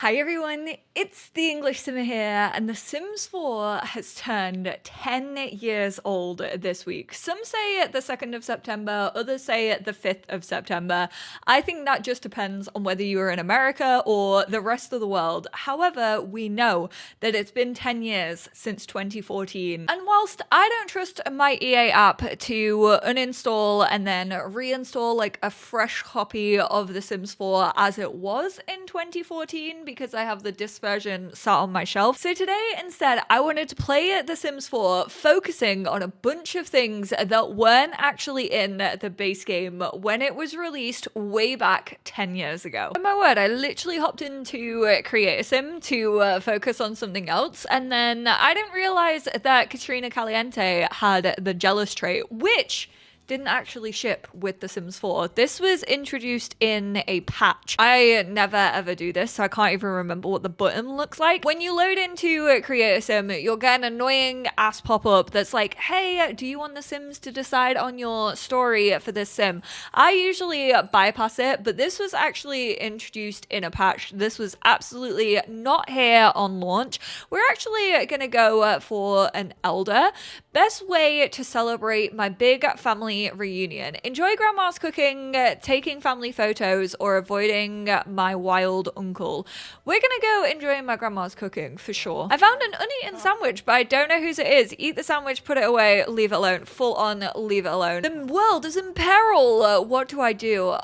Hi everyone, it's the EnglishSimmer here, and The Sims 4 has turned 10 years old this week. Some say the 2nd of September, others say the 5th of September. I think that just depends on whether you're in America or the rest of the world. However, we know that it's been 10 years since 2014. And whilst I don't trust my EA app to uninstall and then reinstall like a fresh copy of The Sims 4 as it was in 2014, because I have the disc version sat on my shelf. So today, instead, I wanted to play The Sims 4, focusing on a bunch of things that weren't actually in the base game when it was released way back 10 years ago. Oh my word, I literally hopped into Create a Sim to focus on something else, and then I didn't realize that Katrina Caliente had the jealous trait, which didn't actually ship with The Sims 4. This was introduced in a patch. I never ever do this, so I can't even remember what the button looks like. When you load into Create a Sim, you'll get an annoying ass pop-up that's like, hey, do you want The Sims to decide on your story for this sim? I usually bypass it, but this was actually introduced in a patch. This was absolutely not here on launch. We're actually gonna go for an elder. Best way to celebrate my big family reunion. Enjoy grandma's cooking, taking family photos, or avoiding my wild uncle. We're gonna go enjoy my grandma's cooking for sure. I found an uneaten sandwich, but I don't know whose it is. Eat the sandwich, put it away, leave it alone. Full on, leave it alone. The world is in peril. What do I do?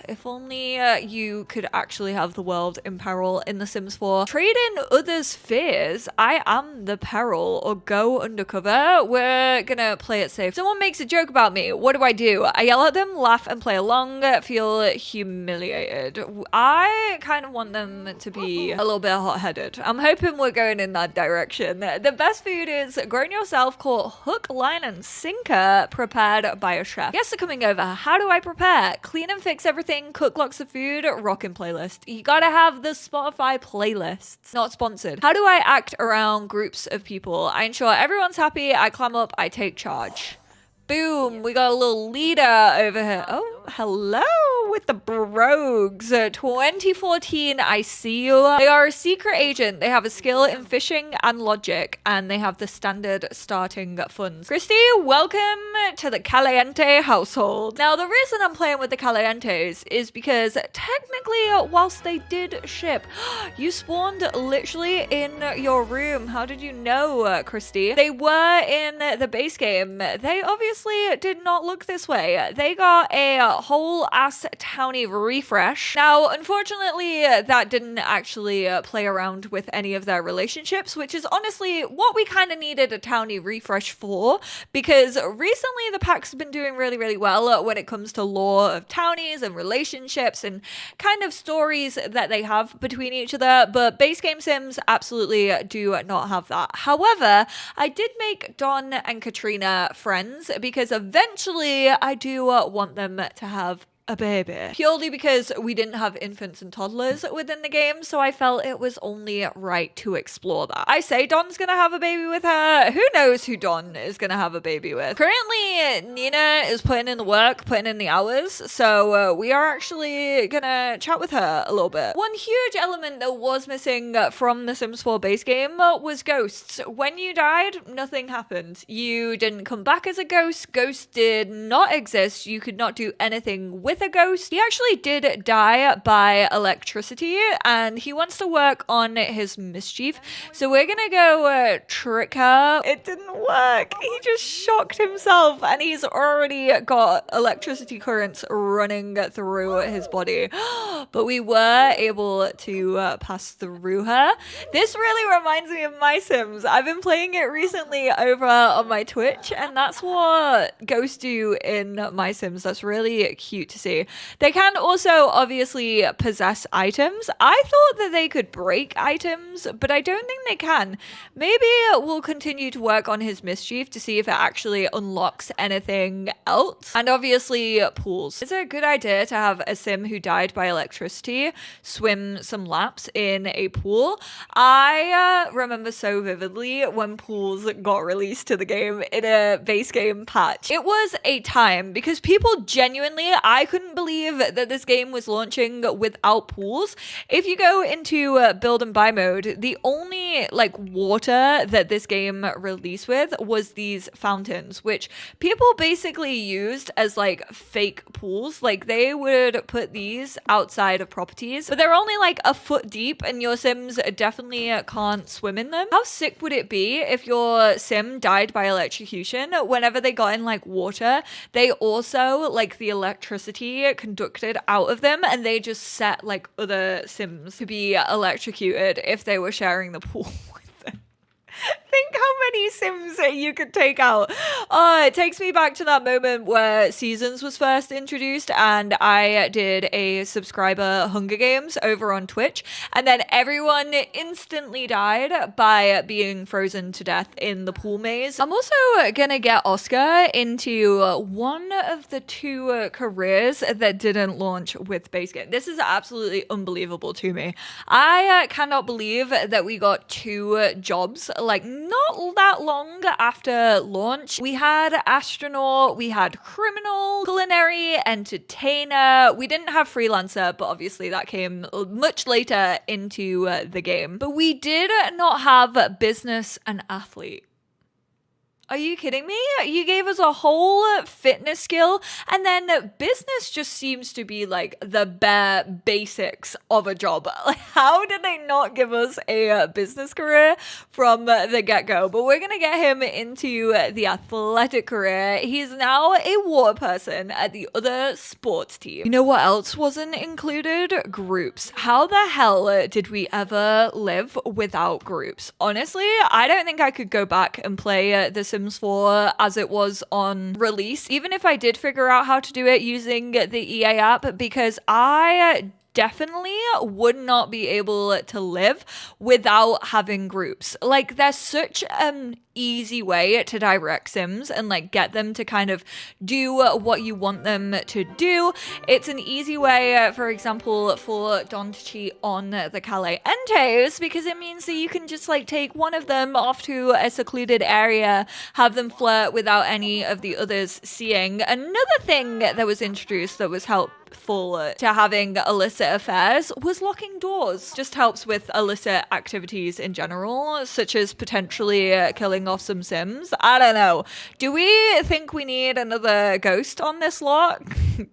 If only you could actually have the world in peril in The Sims 4. Trade in others' fears. I am the peril, or go undercover. We're gonna play it safe. Someone makes a joke about me. What do? I yell at them, laugh and play along, feel humiliated. I kind of want them to be a little bit hot-headed. I'm hoping we're going in that direction. The best food is grown yourself, caught hook, line and sinker, prepared by a chef. Guests are coming over. How do I prepare? Clean and fix everything, cook lots of food, rockin' playlist. You gotta have the Spotify playlists. Not sponsored. How do I act around groups of people? I ensure everyone's happy, I climb up, I take charge. Boom, we got a little leader over here. Oh, hello with the brogues. 2014, I see you. They are a secret agent. They have a skill in fishing and logic, and they have the standard starting funds. Christy, welcome to the Caliente household. Now, the reason I'm playing with the Calientes is because technically, whilst they did ship, you spawned literally in your room. How did you know, Christy? They were in the base game. They obviously did not look this way. They got a whole ass townie refresh. Now, unfortunately, that didn't actually play around with any of their relationships, which is honestly what we kind of needed a townie refresh for, because recently the pack's been doing really, really well when it comes to lore of townies and relationships and kind of stories that they have between each other, but base game sims absolutely do not have that. However, I did make Don and Katrina friends, because eventually I do want them to have a baby. Purely because we didn't have infants and toddlers within the game, so I felt it was only right to explore that. I say Don's gonna have a baby with her. Who knows who Don is gonna have a baby with? Currently, Nina is putting in the work, putting in the hours, so we are actually gonna chat with her a little bit. One huge element that was missing from the Sims 4 base game was ghosts. When you died, nothing happened. You didn't come back as a ghost. Ghosts did not exist. You could not do anything with a ghost. He actually did die by electricity, and he wants to work on his mischief, so we're gonna go trick her. It didn't work. He just shocked himself, and he's already got electricity currents running through his body. But we were able to pass through her. This really reminds me of my Sims. I've been playing it recently over on my Twitch, and that's what ghosts do in my Sims. That's really cute to see. They can also obviously possess items. I thought that they could break items, but I don't think they can. Maybe we'll continue to work on his mischief to see if it actually unlocks anything else. And obviously pools. It's a good idea to have a sim who died by electricity swim some laps in a pool. I remember so vividly when pools got released to the game in a base game patch. It was a time because people genuinely, I couldn't believe that this game was launching without pools. If you go into build and buy mode, the only like water that this game released with was these fountains, which people basically used as like fake pools. Like they would put these outside of properties, but they're only like a foot deep and your Sims definitely can't swim in them. How sick would it be if your Sim died by electrocution? Whenever they got in like water, they also like the electricity conducted out of them and they just set like other Sims to be electrocuted if they were sharing the pool with them. Think how many Sims you could take out. It takes me back to that moment where Seasons was first introduced and I did a subscriber Hunger Games over on Twitch, and then everyone instantly died by being frozen to death in the pool maze. I'm also gonna get Oscar into one of the two careers that didn't launch with base game. This is absolutely unbelievable to me. I cannot believe that we got two jobs like not that long after launch. We had astronaut, we had criminal, culinary, entertainer. We didn't have freelancer, but obviously that came much later into the game. But we did not have business and athlete. Are you kidding me? You gave us a whole fitness skill, and then business just seems to be like the bare basics of a job. Like, how did they not give us a business career from the get-go? But we're gonna get him into the athletic career. He's now a water person at the other sports team. You know what else wasn't included? Groups. How the hell did we ever live without groups? Honestly, I don't think I could go back and play The Sims 4 as it was on release, even if I did figure out how to do it using the EA app, because I definitely would not be able to live without having groups. Like, there's such an easy way to direct Sims and like get them to kind of do what you want them to do. It's an easy way, for example, for Don to cheat on the Kleptomanias, because it means that you can just like take one of them off to a secluded area, have them flirt without any of the others seeing. Another thing that was introduced that was helpful to having illicit affairs was locking doors. Just helps with illicit activities in general, such as potentially killing off some Sims. I don't know. Do we think we need another ghost on this lot?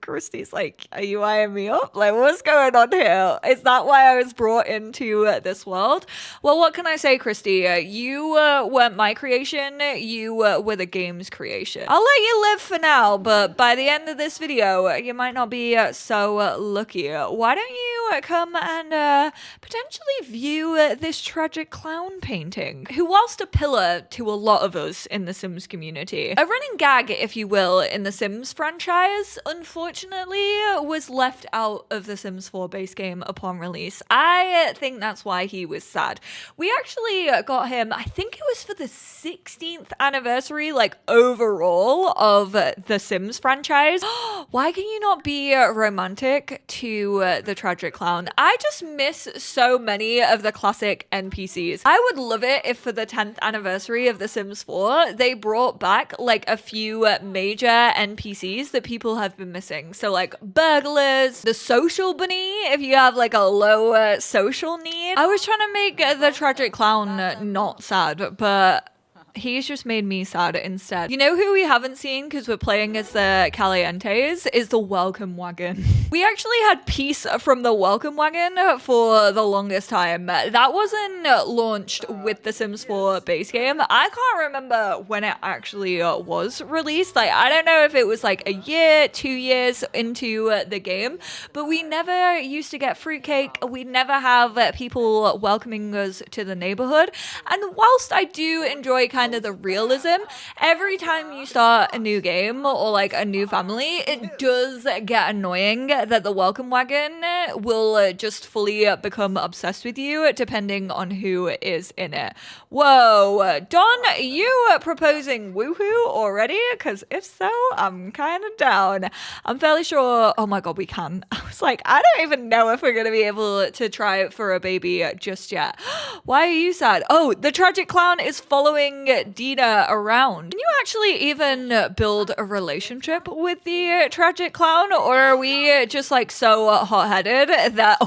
Christy's like, are you eyeing me up? Like, what's going on here? Is that why I was brought into this world? Well, what can I say, Christy? You weren't my creation. You were the game's creation. I'll let you live for now, but by the end of this video, you might not be so lucky. Why don't you come and potentially view this tragic clown painting, who, whilst a pillar to a lot of us in the Sims community, a running gag, if you will, in the Sims franchise, unfortunately was left out of the Sims 4 base game upon release. I think that's why he was sad. We actually got him, I think it was for the 16th anniversary, like overall, of the Sims franchise. Why can you not be romantic to the tragic clown? I just miss so many of the classic NPCs. I would love it if for the 10th anniversary of The Sims 4, they brought back like a few major NPCs that people have been missing. So like burglars, the social bunny, if you have like a low social need. I was trying to make the tragic clown not sad, but he's just made me sad instead. You know who we haven't seen because we're playing as the Calientes is the welcome wagon. We actually had peace from the welcome wagon for the longest time. That wasn't launched with the Sims 4 base game. I can't remember when it actually was released. Like, I don't know if it was like a year, 2 years into the game, but we never used to get fruitcake. We never have people welcoming us to the neighborhood. And whilst I do enjoy kind of the realism, every time you start a new game or like a new family, it does get annoying that the welcome wagon will just fully become obsessed with you depending on who is in it. Whoa, Don, you proposing woohoo already? Because if so, I'm kind of down. I'm fairly sure, oh my god, we can. I was like, I don't even know if we're going to be able to try for a baby just yet. Why are you sad? Oh, the tragic clown is following Dina around. Can you actually even build a relationship with the tragic clown, or are we just like so hot-headed that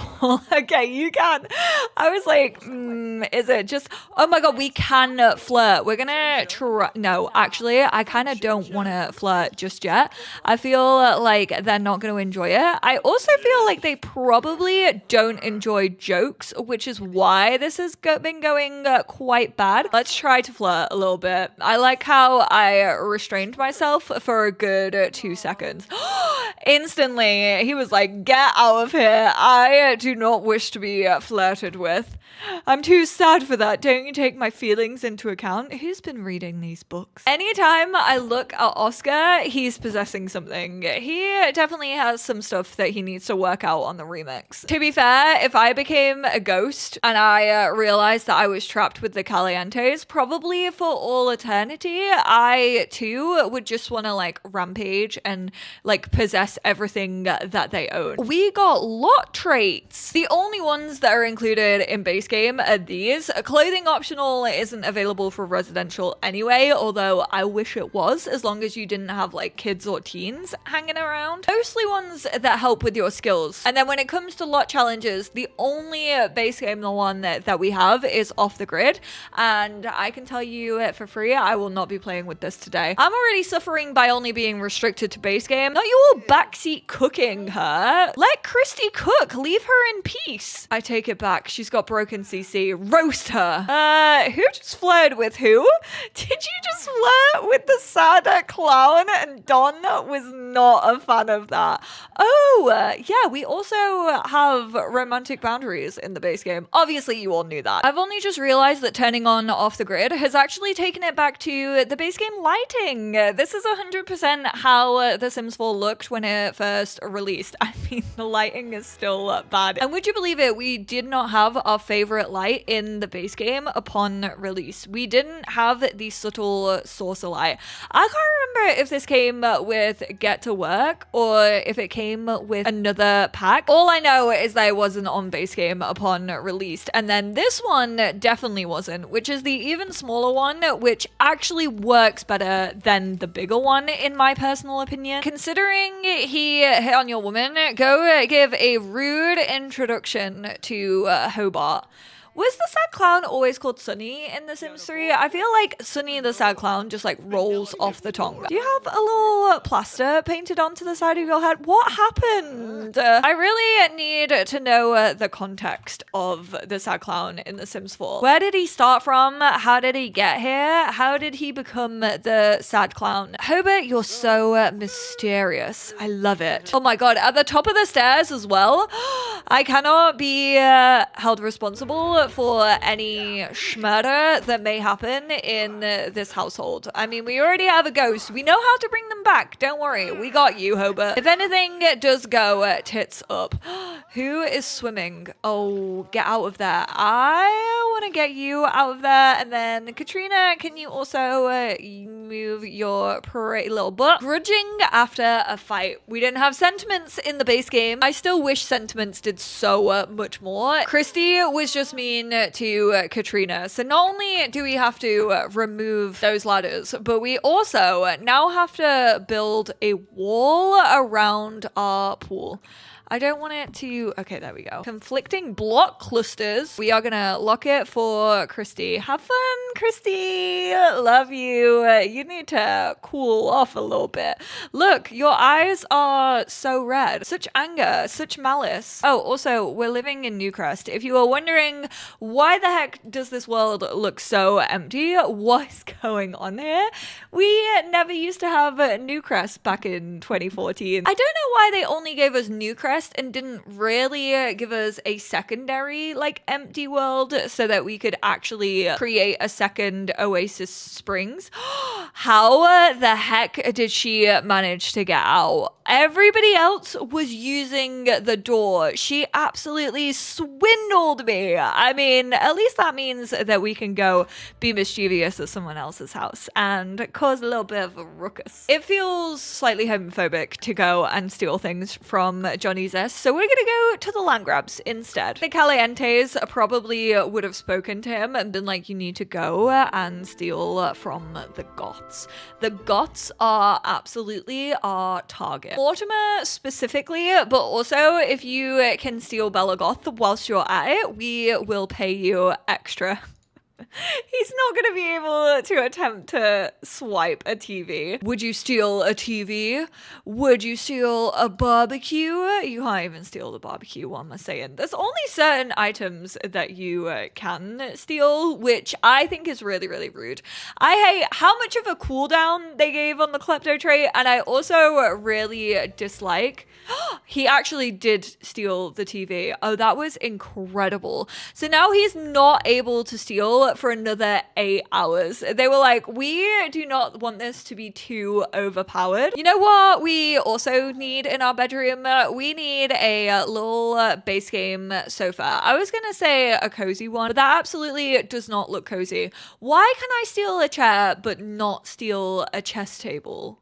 okay, you can. I was like, is it just, oh my god, we can flirt. We're gonna try. No, actually, I kind of don't want to flirt just yet. I feel like they're not going to enjoy it. I also feel like they probably don't enjoy jokes, which is why this has been going quite bad. Let's try to flirt a little bit. I like how I restrained myself for a good 2 seconds. Instantly, he was like, get out of here. I do not wish to be flirted with. I'm too sad for that. Don't you take my feelings into account? Who's been reading these books? Anytime I look at Oscar, he's possessing something. He definitely has some stuff that he needs to work out on the remix. To be fair, if I became a ghost and I realized that I was trapped with the Calientes, probably for all eternity, I too would just want to like rampage and like possess everything that they own. We got lot traits. The only ones that are included in base game are these. A clothing optional isn't available for residential anyway, although I wish it was, as long as you didn't have like kids or teens hanging around. Mostly ones that help with your skills. And then when it comes to lot challenges, the only base game, the one that we have, is off the grid, and I can tell you for free, I will not be playing with this today. I'm already suffering by only being restricted to base game. Not you all backseat cooking her. Let Christy cook. Leave her in peace. I take it back. She's got broken CC. Roast her. Who just flirted with who? Did you just flirt with the sad clown? And Don was not a fan of that. Oh, yeah, we also have romantic boundaries in the base game. Obviously, you all knew that. I've only just realized that turning on off the grid has actually taken it back to the base game lighting. This is 100% how The Sims 4 looked when it first released. I mean, the lighting is still bad. And would you believe it, we did not have our favorite light in the base game upon release. We didn't have the subtle saucer light. I can't remember if this came with Get to Work or if it came with another pack. All I know is that it wasn't on base game upon release. And then this one definitely wasn't, which is the even smaller one, which actually works better than the bigger one, in my personal opinion. Considering he hit on your woman, go give a rude introduction to Hobart. Was the sad clown always called Sunny in The Sims 3? I feel like Sunny the sad clown just like rolls off the tongue. Do you have a little plaster painted onto the side of your head? What happened? I really need to know the context of the sad clown in The Sims 4. Where did he start from? How did he get here? How did he become the sad clown? Hobart, you're so mysterious. I love it. Oh my god, at the top of the stairs as well. I cannot be held responsible for any schmurder that may happen in this household. I mean, we already have a ghost. We know how to bring them back. Don't worry. We got you, Hobart. If anything does go tits up. Who is swimming? Oh, get out of there. I want to get you out of there. And then, Katrina, can you also move your pretty little butt? Grudging after a fight. We didn't have sentiments in the base game. I still wish sentiments did so much more. Christy was just mean to Katrina. So not only do we have to remove those ladders, but we also now have to build a wall around our pool. I don't want it to... Okay, there we go. Conflicting block clusters. We are gonna lock it for Christy. Have fun, Christy. Love you. You need to cool off a little bit. Look, your eyes are so red. Such anger, such malice. Oh, also, we're living in Newcrest. If you are wondering why the heck does this world look so empty, what's going on here? We never used to have Newcrest back in 2014. I don't know why they only gave us Newcrest and didn't really give us a secondary like empty world so that we could actually create a second Oasis Springs. How the heck did she manage to get out? Everybody else was using the door. She absolutely swindled me. I mean, at least that means that we can go be mischievous at someone else's house and cause a little bit of a ruckus. It feels slightly homophobic to go and steal things from Johnny noises, so we're gonna go to the land grabs instead. The Calientes probably would have spoken to him and been like, you need to go and steal from the Goths. The Goths are absolutely our target. Mortimer specifically, but also if you can steal Bella Goth whilst you're at it, we will pay you extra. He's not going to be able to attempt to swipe a TV. Would you steal a TV? Would you steal a barbecue? You can't even steal the barbecue, what am I saying? There's only certain items that you can steal, which I think is really, really rude. I hate how much of a cooldown they gave on the klepto trait, and I also really dislike he actually did steal the TV. Oh, that was incredible. So now he's not able to steal for another 8 hours. They were like, we do not want this to be too overpowered. You know what we also need in our bedroom? We need a little base game sofa. I was gonna say a cozy one, but that absolutely does not look cozy. Why can I steal a chair but not steal a chess table?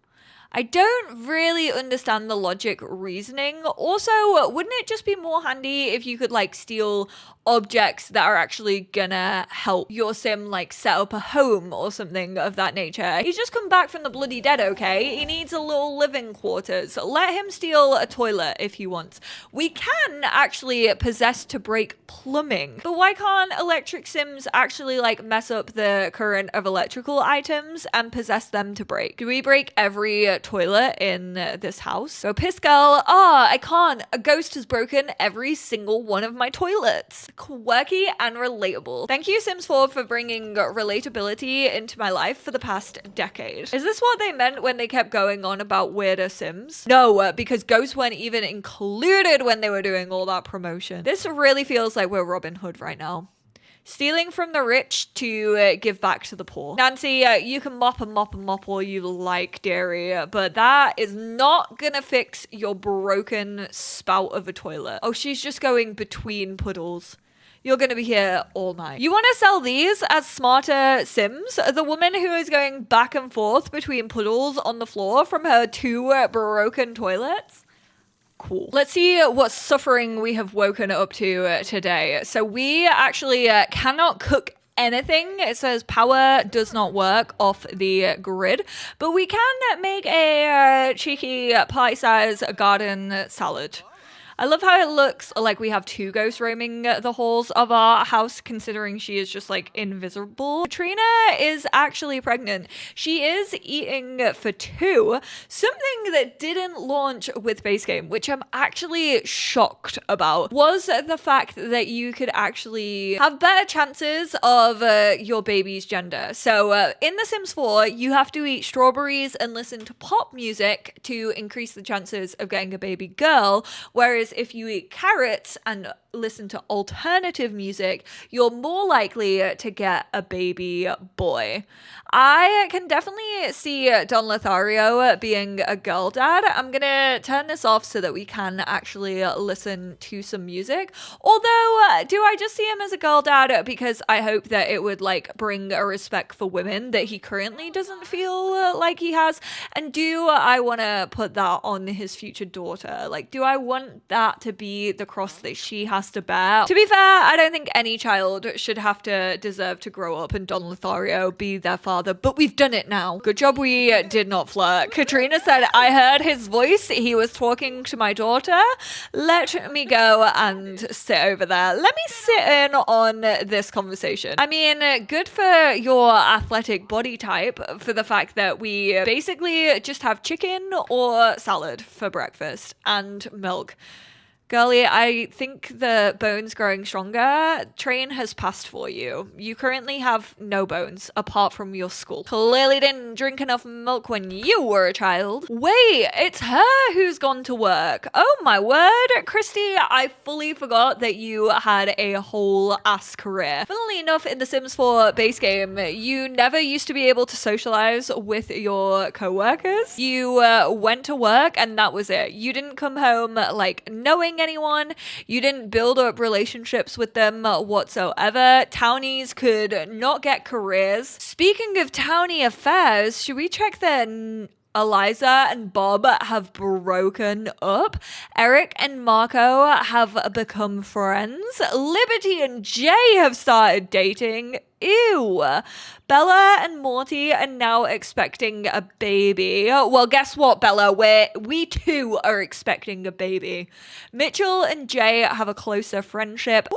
I don't really understand the logic reasoning. Also, wouldn't it just be more handy if you could like steal objects that are actually gonna help your sim like set up a home or something of that nature? He's just come back from the bloody dead, okay? He needs a little living quarters. Let him steal a toilet if he wants. We can actually possess to break plumbing, but why can't electric sims actually like mess up the current of electrical items and possess them to break? Do we break every toilet in this house? So piss girl, I can't. A ghost has broken every single one of my toilets. Quirky and relatable. Thank you, Sims 4, for bringing relatability into my life for the past decade. Is this what they meant when they kept going on about weirder Sims? No, because ghosts weren't even included when they were doing all that promotion. This really feels like we're Robin Hood right now. Stealing from the rich to give back to the poor. Nancy, you can mop and mop and mop all you like, dearie, but that is not gonna fix your broken spout of a toilet. Oh, she's just going between puddles. You're going to be here all night. You want to sell these as smarter Sims? The woman who is going back and forth between puddles on the floor from her 2 broken toilets? Cool. Let's see what suffering we have woken up to today. So we actually cannot cook anything. It says power does not work off the grid, but we can make a cheeky pie-sized garden salad. I love how it looks like we have 2 ghosts roaming the halls of our house, considering she is just like invisible. Katrina is actually pregnant. She is eating for 2, something that didn't launch with base game, which I'm actually shocked about, was the fact that you could actually have better chances of your baby's gender. So in The Sims 4, you have to eat strawberries and listen to pop music to increase the chances of getting a baby girl, whereas if you eat carrots and listen to alternative music, you're more likely to get a baby boy. I can definitely see Don Lothario being a girl dad. I'm gonna turn this off so that we can actually listen to some music. Although, do I just see him as a girl dad because I hope that it would like bring a respect for women that he currently doesn't feel like he has? And do I want to put that on his future daughter? Like, do I want that to be the cross that she has to bear? To be fair, I don't think any child should have to deserve to grow up and Don Lothario be their father, but we've done it now. Good job we did not flirt. Katrina said, I heard his voice. He was talking to my daughter. Let me go and sit over there. Let me sit in on this conversation. I mean, good for your athletic body type, for the fact that we basically just have chicken or salad for breakfast and milk. Girlie, I think the bones growing stronger train has passed for you. You currently have no bones apart from your skull. Clearly didn't drink enough milk when you were a child. Wait, it's her who's gone to work. Oh my word, Christy, I fully forgot that you had a whole ass career. Funnily enough, in the Sims 4 base game, you never used to be able to socialize with your co-workers. You went to work and that was it. You didn't come home like knowing anyone. You didn't build up relationships with them whatsoever. Townies could not get careers. Speaking of townie affairs, should we check their Eliza and Bob have broken up. Eric and Marco have become friends. Liberty and Jay have started dating. Ew. Bella and Morty are now expecting a baby. Well, guess what, Bella? We too are expecting a baby. Mitchell and Jay have a closer friendship.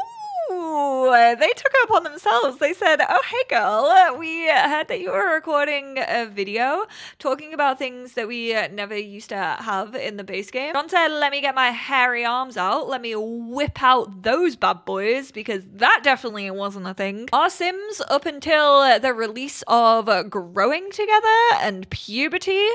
Ooh, they took it upon themselves. They said, oh, hey, girl, we heard that you were recording a video talking about things that we never used to have in the base game. John said, let me get my hairy arms out. Let me whip out those bad boys, because that definitely wasn't a thing. Our Sims, up until the release of Growing Together and Puberty,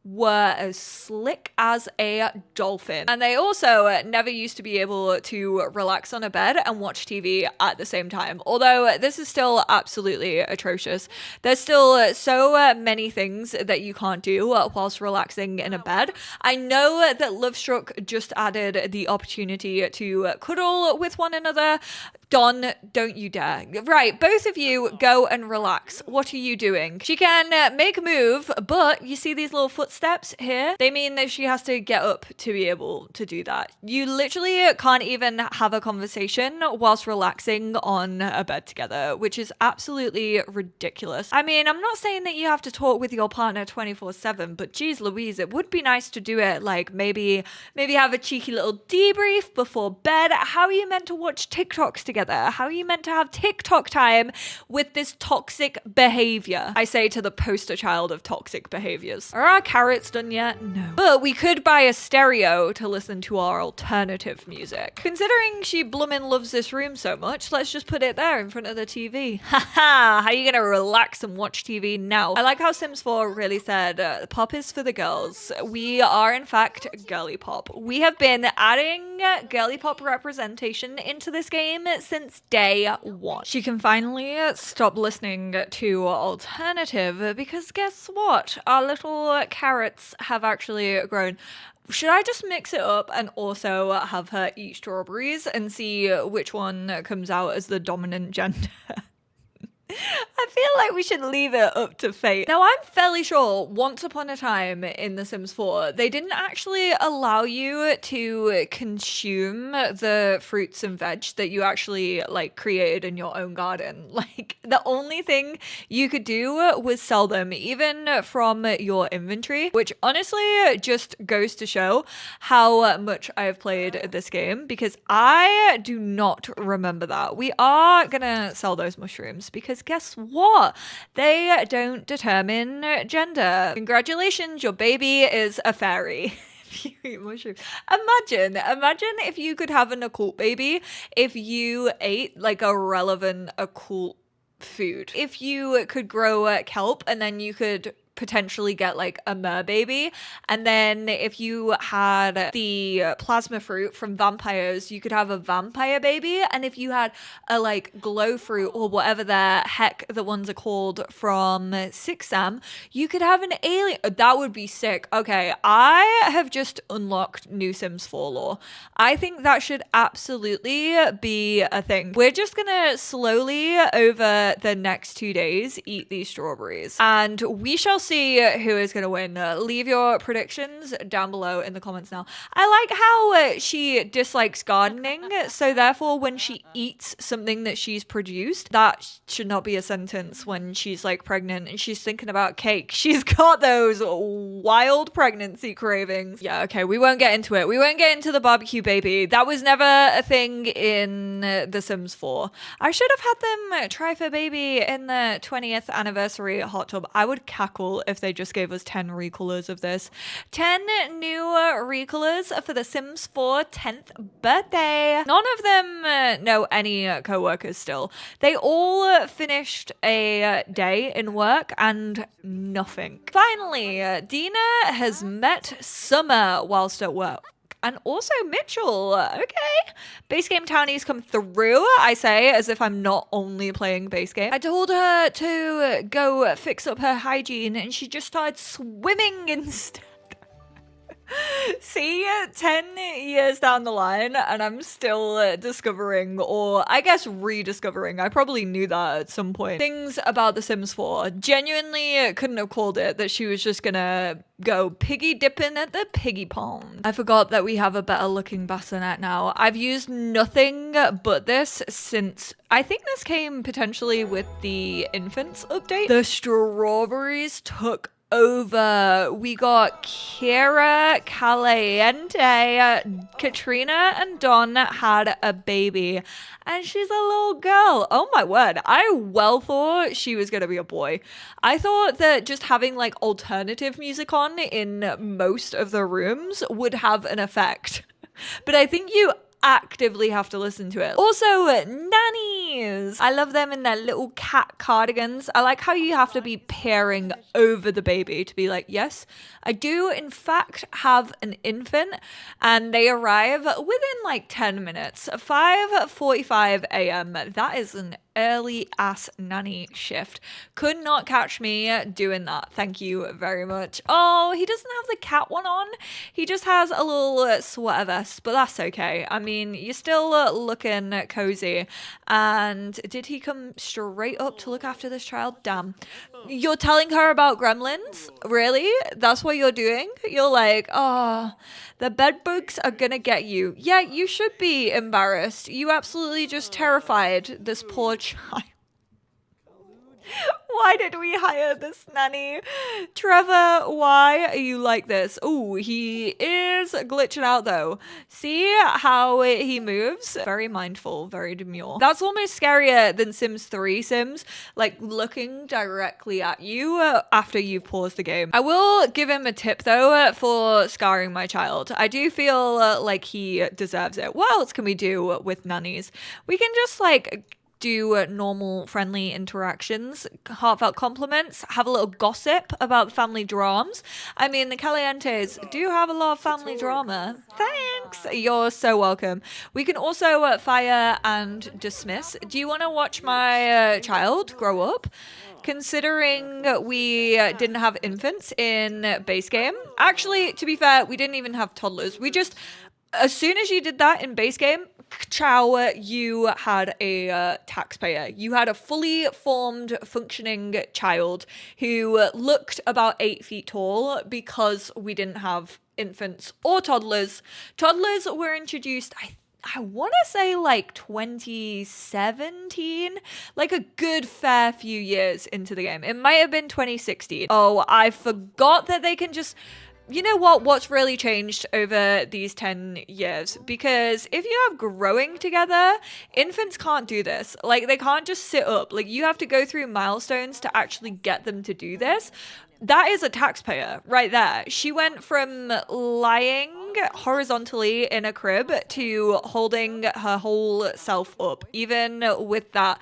were as slick as a dolphin. And they also never used to be able to relax on a bed and watch TV at the same time. Although this is still absolutely atrocious. There's still so many things that you can't do whilst relaxing in a bed. I know that Lovestruck just added the opportunity to cuddle with one another. Don, don't you dare. Right, both of you go and relax. What are you doing? She can make a move, but you see these little footsteps here? They mean that she has to get up to be able to do that. You literally can't even have a conversation whilst relaxing on a bed together, which is absolutely ridiculous. I mean, I'm not saying that you have to talk with your partner 24/7, but geez Louise, it would be nice to do it like maybe have a cheeky little debrief before bed. How are you meant to watch TikToks together? How are you meant to have TikTok time with this toxic behavior? I say to the poster child of toxic behaviors. Are our carrots done yet? No. But we could buy a stereo to listen to our alternative music. Considering she bloomin' loves this room so much, let's just put it there in front of the TV. Haha, how are you gonna relax and watch TV now? I like how Sims 4 really said, pop is for the girls. We are in fact girly pop. We have been adding girly pop representation into this game since day one. She can finally stop listening to alternative because guess what? Our little carrots have actually grown. Should I just mix it up and also have her eat strawberries and see which one comes out as the dominant gender? I feel like we should leave it up to fate. Now, I'm fairly sure once upon a time in The Sims 4, they didn't actually allow you to consume the fruits and veg that you actually like created in your own garden. Like the only thing you could do was sell them, even from your inventory, which honestly just goes to show how much I have played this game, because I do not remember that. We are gonna sell those mushrooms because guess what? They don't determine gender. Congratulations, your baby is a fairy. If you eat mushrooms. Imagine if you could have an occult baby if you ate like a relevant occult food. If you could grow kelp and then you could potentially get like a mer baby, and then if you had the plasma fruit from vampires, you could have a vampire baby, and if you had a like glow fruit or whatever the heck the ones are called from 6am, you could have an alien. That would be sick. Okay, I have just unlocked new Sims 4 lore. I think that should absolutely be a thing. We're just gonna slowly over the next 2 days eat these strawberries, and we shall see who is going to win. Leave your predictions down below in the comments now. I like how she dislikes gardening, so therefore when she eats something that she's produced, that should not be a sentence when she's like pregnant and she's thinking about cake. She's got those wild pregnancy cravings. Yeah, okay, we won't get into it. We won't get into the barbecue baby. That was never a thing in The Sims 4. I should have had them try for baby in the 20th anniversary hot tub. I would cackle if they just gave us 10 recolors of this. 10 new recolors for the Sims 4 10th birthday. None of them know any co-workers still. They all finished a day in work and nothing. Finally, Dina has met Summer whilst at work. And also Mitchell. Okay. Base game Townies come through, I say, as if I'm not only playing base game. I told her to go fix up her hygiene and she just started swimming instead. See, 10 years down the line, and I'm still discovering, or I guess rediscovering, I probably knew that at some point, things about The Sims 4. Genuinely couldn't have called it that she was just gonna go piggy dipping at the piggy pond. I forgot that we have a better looking bassinet now. I've used nothing but this since, I think this came potentially with the infants update. The strawberries took over. We got Kira, Caliente, Katrina, and Don had a baby, and she's a little girl. Oh my word, I well thought she was gonna be a boy. I thought that just having like alternative music on in most of the rooms would have an effect, but I think you actively have to listen to it. Also, Nannies. I love them in their little cat cardigans. I like how you have to be peering over the baby to be like, yes, I do in fact have an infant, and they arrive within like 10 minutes. 5:45 a.m. That is an early ass nanny shift. Could not catch me doing that. Thank you very much. Oh, he doesn't have the cat one on. He just has a little sweater vest, but that's okay. I mean, you're still looking cozy. And did he come straight up to look after this child? Damn. You're telling her about gremlins? Really? That's what you're doing? You're like, oh, the bed bugs are gonna get you. Yeah, you should be embarrassed. You absolutely just terrified this poor child. Why did we hire this nanny? Trevor, why are you like this? Oh, he is glitching out though. See how he moves? Very mindful, very demure. That's almost scarier than Sims 3 Sims, like looking directly at you after you've paused the game. I will give him a tip though for scarring my child. I do feel like he deserves it. What else can we do with nannies? We can just like do normal friendly interactions, heartfelt compliments, have a little gossip about family dramas. I mean, the Calientes do have a lot of family drama. Thanks. You're so welcome. We can also fire and dismiss. Do you want to watch my child grow up? Considering we didn't have infants in base game. Actually, to be fair, we didn't even have toddlers. We just, as soon as you did that in base game, ciao, you had a taxpayer. You had a fully formed, functioning child who looked about 8 feet tall because we didn't have infants or toddlers. Toddlers were introduced, I want to say like 2017, like a good fair few years into the game. It might have been 2016. Oh, I forgot that they can just... You know what? What's really changed over these 10 years? Because if you have growing together, infants can't do this. Like, they can't just sit up. Like, you have to go through milestones to actually get them to do this. That is a taxpayer right there. She went from lying horizontally in a crib to holding her whole self up, even with that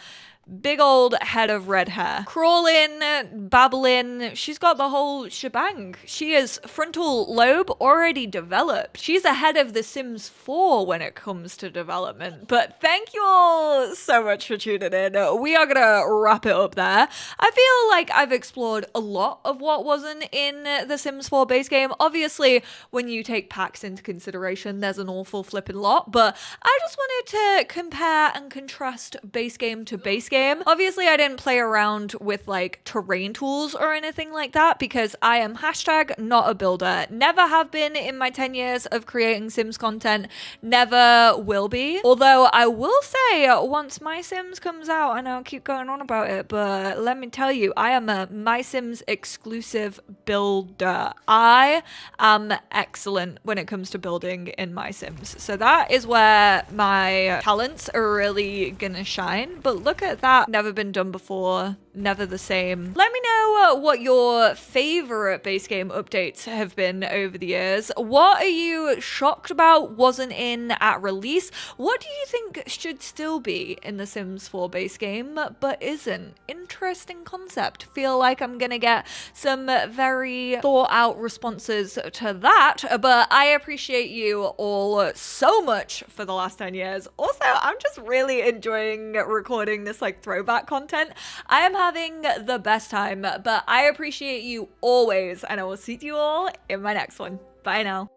big old head of red hair. Crawling, babbling, she's got the whole shebang. She is frontal lobe already developed. She's ahead of The Sims 4 when it comes to development. But thank you all so much for tuning in. We are gonna wrap it up there. I feel like I've explored a lot of what wasn't in The Sims 4 base game. Obviously, when you take packs into consideration, there's an awful flipping lot, but I just wanted to compare and contrast base game to base game. Obviously, I didn't play around with like terrain tools or anything like that because I am hashtag not a builder. Never have been in my 10 years of creating Sims content. Never will be. Although I will say once My Sims comes out, and I'll keep going on about it, but let me tell you, I am a My Sims exclusive builder. I am excellent when it comes to building in My Sims. So that is where my talents are really gonna shine. But look at that. Never been done before. Never the same. Let me know what your favorite base game updates have been over the years. What are you shocked about wasn't in at release? What do you think should still be in the Sims 4 base game but isn't? Interesting concept. Feel like I'm gonna get some very thought out responses to that, but I appreciate you all so much for the last 10 years. Also, I'm just really enjoying recording this like throwback content. I am having the best time, but I appreciate you always, and I will see you all in my next one. Bye now.